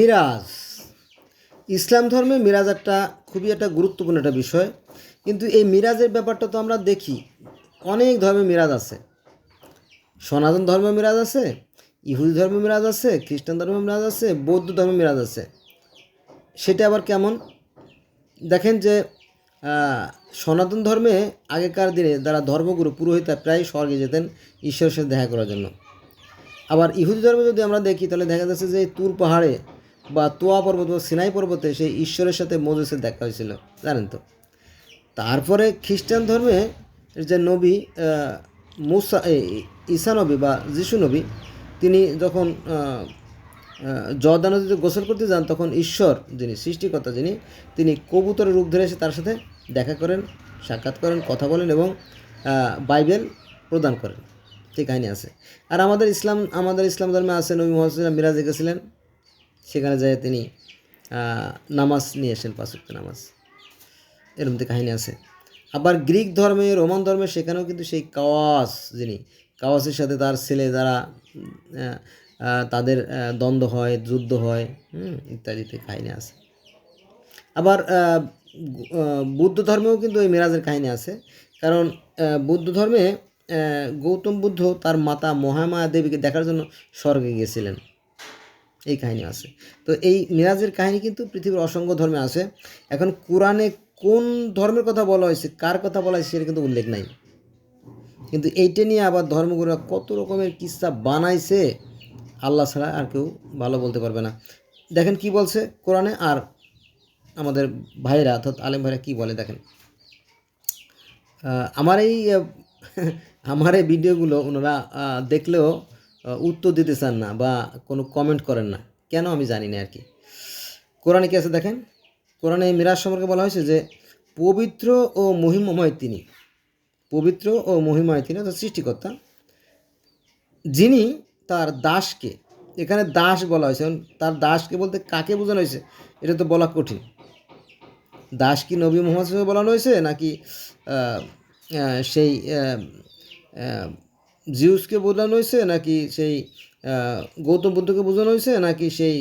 মিরাজ, ইসলাম ধর্মে মিরাজ খুবই একটা গুরুত্বপূর্ণ একটা বিষয়। কিন্তু এই মিরাজের ব্যাপারটা তো আমরা দেখি অনেক ধর্মে মিরাজ আছে। সনাতন ধর্মে মিরাজ আছে, ইহুদি ধর্মে মিরাজ আছে, খ্রিস্টান ধর্মে মিরাজ আছে, বৌদ্ধ ধর্মে মিরাজ আছে। সেটা আবার কেমন? দেখেন যে সনাতন ধর্মে আগেকার দিনে যারা ধর্মগুরু পুরোহিতরা প্রায় স্বর্গে যেতেন ঈশ্বরের সাথে দেখা করার জন্য। আবার ইহুদি ধর্মে যদি আমরা দেখি তাহলে দেখা যাচ্ছে যে তুর পাহাড়ে বা তোয়া পর্বত বা সিনাই পর্বতে সেই ঈশ্বরের সাথে মোজেসের দেখা হয়েছিল, জানেন তো। তারপরে খ্রিস্টান ধর্মে যে নবী মুসা ঈসা নবী বা যিশু নবী, তিনি যখন জর্দান নদীতে গোসল করতে যান তখন ঈশ্বর যিনি সৃষ্টিকর্তা তিনি কবুতরের রূপ ধরে এসে তার সাথে দেখা করেন, সাক্ষাৎ করেন, কথা বলেন এবং বাইবেল প্রদান করেন। সেই কাহিনী আছে। আর আমাদের ইসলাম ধর্মে আছে নবী মুহাম্মদ সাল্লাল্লাহু আলাইহি ওয়াসাল্লাম মিরাজে গেছিলেন, সেখানে যায় তিনি নামাজ নিয়ে আসেন, ৫ ওয়াক্ত নামাজ, এরকম কাহিনী আছে। আবার গ্রিক ধর্মে, রোমান ধর্মে সেখানেও কিন্তু সেই কাওয়াসের সাথে তার ছেলে দ্বারা তাদের দ্বন্দ্ব হয়, যুদ্ধ হয়, ইত্যাদিতে কাহিনী আছে। আবার বুদ্ধ ধর্মেও কিন্তু এই মিরাজের কাহিনী আছে। কারণ বুদ্ধ ধর্মে গৌতম বুদ্ধ তার মাতা মহামায়া দেবীকে দেখার জন্য স্বর্গে গিয়েছিলেন, এই কাহিনী আছে। তো এই মিরাজের কাহিনী কিন্তু পৃথিবীর অসংখ্য ধর্মে আছে। এখন কোরআনে কোন ধর্মের কথা বলা হয়েছে, কার কথা বলা হয়েছে, সেটা কিন্তু উল্লেখ নাই। কিন্তু এইটা নিয়ে আবার ধর্মগুরুরা কত রকমের কিস্সা বানাইছে, আল্লাহ ছাড়া আর কেউ ভালো বলতে পারবে না। দেখেন কি বলছে কোরআনে, আর আমাদের ভাইরা অর্থাৎ আলেম ভাইরা কি বলে দেখেন। আমার এই ভিডিওগুলো ওনারা দেখলেও উত্তর দিতে চান না বা কোনো কমেন্ট করেন না, কেন আমি জানি না আর কি। কোরআনে কি আছে দেখেন। কোরআনে এই মিরাজ সম্পর্কে বলা হয়েছে যে পবিত্র ও মহিমময় তিনি, অর্থাৎ সৃষ্টিকর্তা, যিনি তার দাসকে, এখানে দাস বলা হয়েছে, তার দাসকে বলতে কাকে বোঝানো হয়েছে এটা তো বলা কঠিন। দাস কি নবী মুহাম্মদ সাল্লাল্লাহু আলাইহি ওয়াসাল্লামকে বলানো হয়েছে, নাকি সেই জিউসকে বোঝানো হয়েছে, নাকি সেই গৌতম বুদ্ধকে বোঝানো হয়েছে, নাকি সেই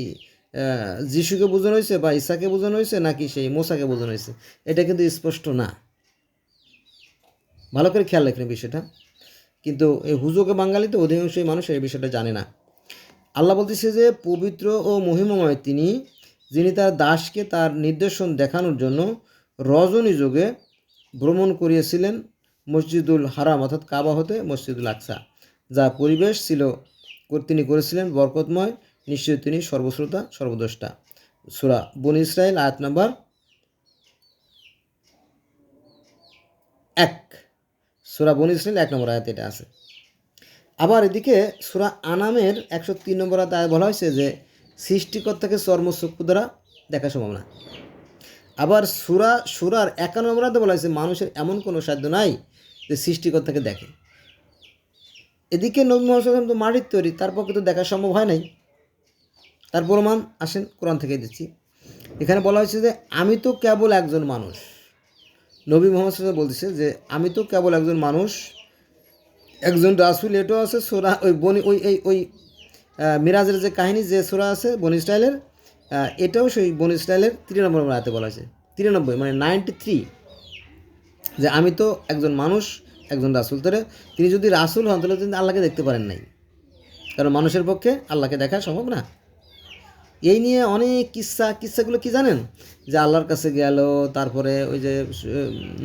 যিশুকে বোঝানো হয়েছে বা ঈসাকে বোঝানো হয়েছে, নাকি সেই মোসাকে বোঝানো হয়েছে, এটা কিন্তু স্পষ্ট না। ভালো করে খেয়াল রাখবেন বিষয়টা। কিন্তু এই হুজুকে বাঙালিতে অধিকাংশই মানুষ এই বিষয়টা জানে না। আল্লাহ বলতেছে যে পবিত্র ও মহিমময় তিনি, যিনি তার দাসকে তার নির্দেশন দেখানোর জন্য রজনী যুগে ভ্রমণ করিয়েছিলেন মসজিদুল হারাম অর্থাৎ কাবা হতে মসজিদুল আকসা, যা পরিবেশ ছিল তিনি করেছিলেন বরকতময়, নিশ্চয়ই তিনি সর্বশ্রোতা সর্বদ্রষ্টা। সূরা বনী ইসরাইল আয়াত নাম্বার 1, সূরা বনী ইসরাইল 1 নম্বর আয়াত এটা আছে। আবার এদিকে সূরা আনামের 103 নম্বর আয়াতে বলা হয়েছে যে সৃষ্টিকর্তাকে চর্মচক্ষু দ্বারা দেখা সম্ভব না। আবার সূরার 51 নম্বর আয়াতে বলা হয়েছে মানুষের এমন কোনো সাধ্য নাই যে সৃষ্টিকর্তাকে দেখে। এদিকে নবী মুহাম্মদ সাল্লাল্লাহু আলাইহি ওয়াসাল্লাম তো মাটির তৈরি, তার পক্ষে তো দেখা সম্ভব হয় নাই। তার প্রমাণ আসেন কোরআন থেকে দিচ্ছি। এখানে বলা হয়েছে যে আমি তো কেবল একজন মানুষ। নবী মুহাম্মদ সাল্লাল্লাহু আলাইহি ওয়াসাল্লাম বলতেছে যে আমি তো কেবল একজন মানুষ, একজন রাসূল। এটাও আছে সূরা ওই মিরাজের যে কাহিনী, যে সূরা আছে বনী ইসরাইলের, এটাও সেই বনী ইসরাইলের 93 নম্বর আয়াতে বলা হয়েছে। 93 মানে 93, যে আমি তো একজন মানুষ, একজন রাসূল। তাহলে তিনি যদি রাসূল হন তাহলে তিনি আল্লাহকে দেখতে পারেন নাই, কারণ মানুষের পক্ষে আল্লাহকে দেখা সম্ভব না। এই নিয়ে অনেক কিস্সাগুলো কি জানেন, যে আল্লাহর কাছে গেল, তারপরে ওই যে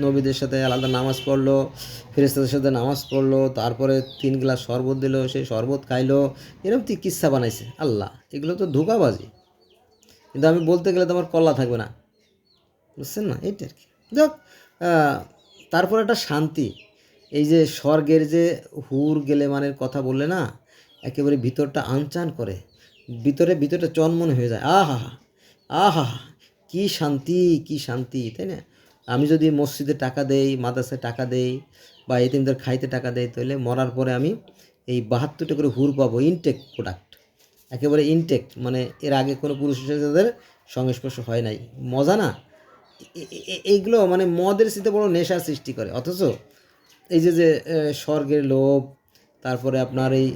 নবীদের সাথে আলাদা নামাজ পড়লো, ফেরেশতাদের সাথে নামাজ পড়লো, তারপরে 3 গ্লাস শরবত দিল, সেই শরবত খাইলো, এরকম কিস্সা বানাইছে আল্লাহ। এগুলো তো ধোঁকাবাজি, কিন্তু আমি বলতে গেলে তো আমার কল্লা থাকবে না, বুঝছেন না, এইটা আর কি। যাক, তারপর একটা শান্তি, এই যে স্বর্গের যে হুর গেলেমানের কথা বললে না, একেবারে ভিতরটা আনচান করে, ভিতরটা চনমনে হয়ে যায়। আহা আহা, কি শান্তি, তাই না? আমি যদি মসজিদে টাকা দেই, মাদ্রাসায় টাকা দেই, বা এতিমদের খাইতে টাকা দেই, তাহলে মরার পরে আমি এই 72টা করে হুর পাবো, ইনটেক প্রোডাক্ট, একেবারে ইনটেক, মানে এর আগে কোনো পুরুষের সাথে তাদের সংস্পর্শ হয় নাই। মজা না? এইগুলো মানে মদের সাথে বড় নেশা সৃষ্টি করে। অথচ এই যে স্বর্গের লোভ, তারপরে আপনার এই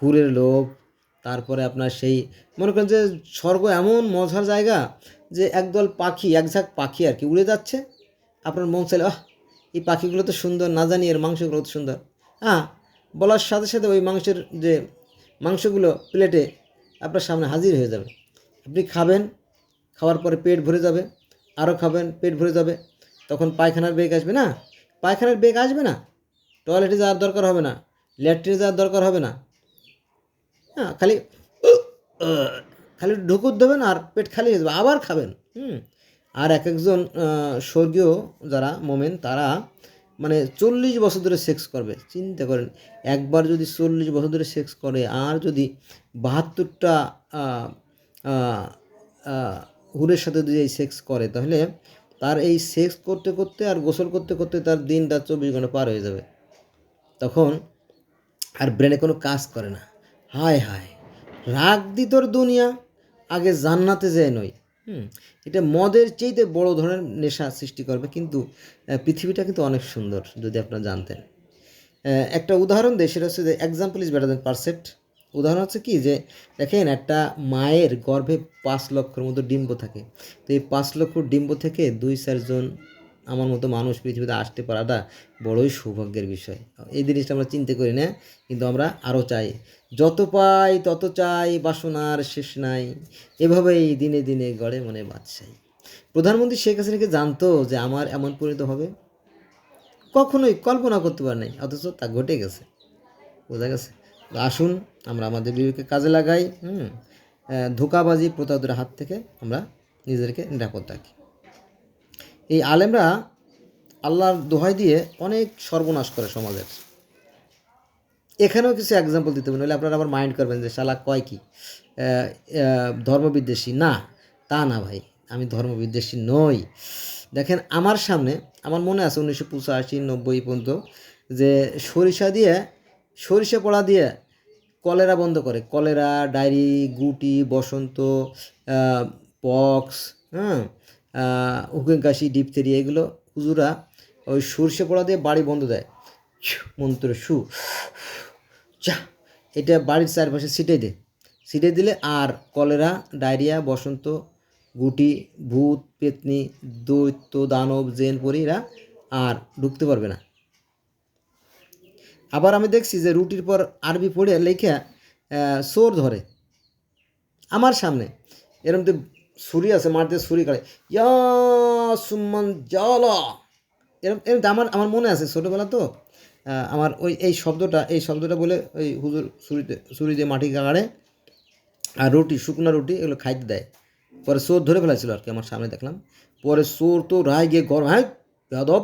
হুরের লোভ, তারপরে আপনার সেই মনে করেন যে স্বর্গ এমন মজার জায়গা যে একদল পাখি, এক ঝাঁক পাখি আর কি উড়ে যাচ্ছে, আপনার মন চাইলে এই পাখিগুলো তো সুন্দর, না জানি এর মাংসগুলো তো সুন্দর, হ্যাঁ, বলার সাথে সাথে ওই মাংসের যে মাংসগুলো প্লেটে আপনার সামনে হাজির হয়ে যাবে। আপনি খাবেন, খাওয়ার পরে পেট ভরে যাবে, আরও খাবেন, পেট ভরে যাবে, তখন পায়খানার বেগ আসবে না, পায়খানার বেগ আসবে না, টয়লেটে যাওয়ার দরকার হবে না, ল্যাট্রিনে যাওয়ার দরকার হবে না, হ্যাঁ, খালি খালি ঢুকুর দেবেন আর পেট খালি হয়ে যাবে, আবার খাবেন। আর এক একজন স্বর্গীয় যারা মোমেন তারা মানে 40 বছর ধরে সেক্স করবে, চিন্তা করেন, একবার যদি 40 বছর ধরে সেক্স করে আর যদি 72টা হুরের সাথে যদি এই সেক্স করে, তাহলে তার এই সেক্স করতে করতে আর গোসল করতে করতে তার দিন রাত 24 ঘন্টা পার হয়ে যাবে। তখন আর ব্রেনে কোনো কাজ করে না। হায় হায়, রাগ দি তোর দুনিয়া, আগে জান্নাতে যায় নই। এটা মদের চেয়েতে বড় ধরনের নেশা সৃষ্টি করবে, কিন্তু পৃথিবীটা কিন্তু অনেক সুন্দর যদি আপনারা জানতেন। একটা উদাহরণ দেয়, সেটা হচ্ছে যে example is better than percept. উদাহরণ হচ্ছে কি, যে দেখেন একটা মায়ের গর্ভে 5 লক্ষের মতো ডিম্ব থাকে, তো এই 5 লক্ষ ডিম্ব থেকে 2-4 জন আমার মতো মানুষ পৃথিবীতে আসতে পারাটা বড়ই সৌভাগ্যের বিষয়। এই জিনিসটা আমরা চিন্তা করি না, কিন্তু আমরা আরও চাই, যত পাই তত চাই, বাসনার শেষ নাই, এভাবেই দিনে দিনে গড়ে মনে বাদশাই। প্রধানমন্ত্রী শেখ হাসিনাকে জানতো যে আমার এমন পরিণত হবে? কখনোই কল্পনা করতে পারে নাই, অথচ তা ঘটে গেছে। বোঝা গেছে? আসুন আমরা আমাদের বিবেককে কাজে লাগাই, ধোঁকাবাজি প্রতারকদের হাত থেকে আমরা নিজেদেরকে নিরাপদ রাখি। এই আলেমরা আল্লাহর দোহাই দিয়ে অনেক সর্বনাশ করে সমাজের। এখানেও কিছু এক্সাম্পল দিতে হবে, নইলে আপনারা আবার মাইন্ড করবেন যে শালা কয় কি, ধর্মবিদ্বেষী। না, তা না ভাই, আমি ধর্মবিদ্বেষী নই। দেখেন আমার সামনে, আমার মনে আছে 1985-90 পর্যন্ত যে সরিষা পড়া দিয়ে কলেরা বন্ধ করে, কলেরা, ডায়রি, গুটি, বসন্ত, পক্স, হুকিং কাশি, ডিপথেরিয়া, এগুলো হুজুরা ওই সরিষা পড়া দিয়ে বাড়ি বন্ধ দেয়, মন্ত্র সু চা, এটা বাড়ির চারপাশে ছিটে দিলে আর কলেরা, ডায়রিয়া, বসন্ত, গুটি, ভূত, পেতনি, দৈত্য, দানব, জেন, পরীরা আর ঢুকতে পারবে না। আবার আমি দেখছি যে রুটির পর আরবি পড়ে লেখা চোর ধরে আমার সামনে, এরম তো ছুরি আছে, মারতে ছুরি কাটে, ইয়া সুম্মান জালা, এরম এরম আমার মনে আছে ছোটোবেলা তো, আমার এই শব্দটা বলে ওই হুজুর ছুরি দিয়ে মাটি কাটে আর রুটি, শুকনো রুটি এগুলো খাইতে দেয়। পরে চোর ধরে ফেলেছিল আর কি, আমার সামনে দেখলাম। পরে চোর তো রায় গিয়ে গরম, হ্যাঁ যাদব,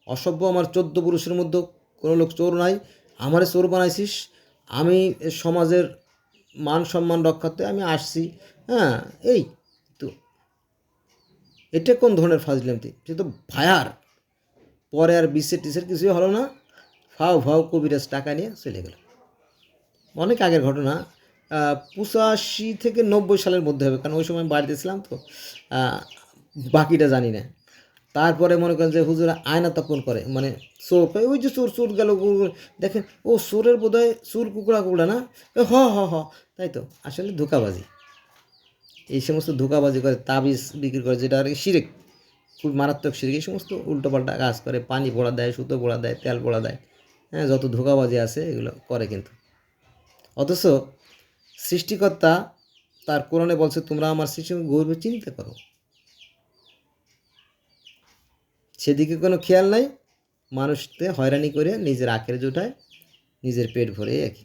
অসভ্য, আমার 14 পুরুষের মধ্যে কোনো লোক চোর নাই, আমারে চোর বানাইছিস, আমি সমাজের মান সম্মান রক্ষার্থে আমি আসছি, হ্যাঁ, এই তো এটা কোন ধরনের ফাজলামতি, সে তো ভায়ার। পরে আর বিসের টিসের কিছুই হলো না, ফাও কবিরাজ টাকা নিয়ে চলে গেল। অনেক আগের ঘটনা, 85 থেকে 90 সালের মধ্যে হবে, কারণ ওই সময় আমি বাড়িতে ছিলাম তো, বাকিটা জানি না। তারপরে মনে করেন যে হুজুরা আয়না তপন করে, মানে চোর, ওই যে চোর গেল, দেখেন ও চোরের বোধহয় চুর কুকুড়া না, হ তাই তো, আসলে ধোঁকাবাজি। এই সমস্ত ধোঁকাবাজি করে, তাবিজ বিক্রি করে, যেটা আর কি শিরিক, খুব মারাত্মক শিরিক। এই সমস্ত উল্টোপাল্টা কাজ করে, পানি পোড়া দেয়, সুতো পোড়া দেয়, তেল পোড়া দেয়, হ্যাঁ, যত ধোঁকাবাজি আছে এগুলো করে কিন্তু। অথচ সৃষ্টিকর্তা তার কোরআনে বলছে, তোমরা আমার সৃষ্টি গর্বে চিন্তা করো, সেদিকে কোনো খেয়াল নাই, মানুষকে হয়রানি করে নিজের আখের জোটায়, নিজের পেট ভরে একই।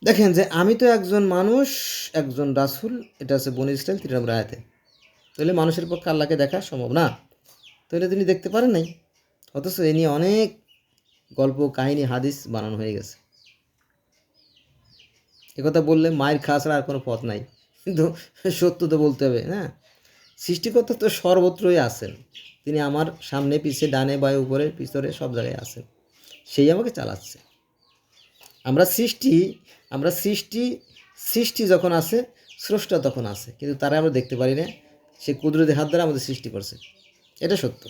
দেখেন যে আমি তো একজন মানুষ, একজন রাসূল, এটা আছে বনী ইসরাইল 3 নম্বর আয়াতে। তাহলে মানুষের পক্ষে আল্লাহকে দেখা সম্ভব না, তাহলে তিনি দেখতে পারেন নাই। অথচ এ নিয়ে অনেক গল্প, কাহিনী, হাদিস বানানো হয়ে গেছে। একথা বললে মায়ের খাওয়া ছাড়া আর কোনো পথ নাই, কিন্তু সত্য তো বলতে হবে, হ্যাঁ। সৃষ্টিকর্তা তো সর্বত্রই আছেন, তিনি আমার সামনে, পিছে, ডানে, বায়ে, উপরে, পিছনে, সব জায়গায় আছেন, সেই আমাকে চালাচ্ছে। আমরা সৃষ্টি যখন আছে, স্রষ্টা তখন আছে, কিন্তু তারা আমরা দেখতে পারি না, সে কুদরতি হাত দ্বারা আমাদের সৃষ্টি করছে, এটা সত্য।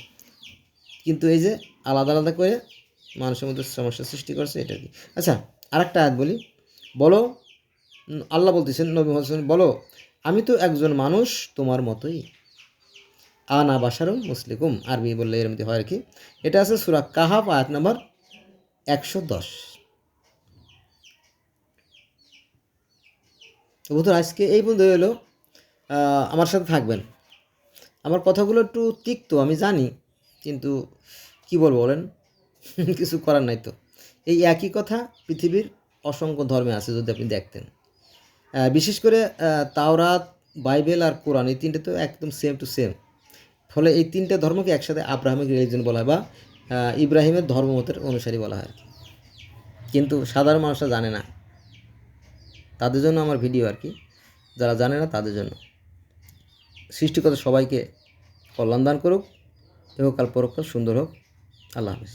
কিন্তু এই যে আলাদা আলাদা করে মানুষের মধ্যে সমস্যা সৃষ্টি করছে, এটা কি। আচ্ছা, আর একটা আয়াত বলি, বলো আল্লাহ বলতেছেন নবী মোহাম্মদ বলো আমি তো একজন মানুষ তোমার মতোই, আনা বাশারুম মুসলিকুম, আরবি বললে এর মধ্যে হয় আর কি। এটা আছে সূরা কাহাফ আয়াত নম্বর 110। তো বন্ধুরা আজকে এই পর্যন্ত হলো। আমার সাথে থাকবেন। আমার কথাগুলো একটু তিক্ত আমি জানি, কিন্তু কি বলবো বলেন, কিছু করার নাই তো। এই একই কথা পৃথিবীর অসংখ্য ধর্মে আছে যদি আপনি দেখতেন। বিশেষ করে তাওরাত, বাইবেল আর কোরআন এই তিনটে তো একদম সেম টু সেম। ফলে এই তিনটে ধর্মকে একসাথে আব্রাহামিক রিলিজন বলা হয়, বা ইব্রাহিমের ধর্মমতের অনুসারী বলা হয় আর কি। কিন্তু সাধারণ মানুষরা জানে না, তাদের জন্য আমার ভিডিও আর কি। যারা জানে না তাদের জন্য। সৃষ্টিকর্তা সবাইকে কল্যাণ দান করুক, ইহকাল পরকাল সুন্দর হোক। আল্লাহ হাফিজ।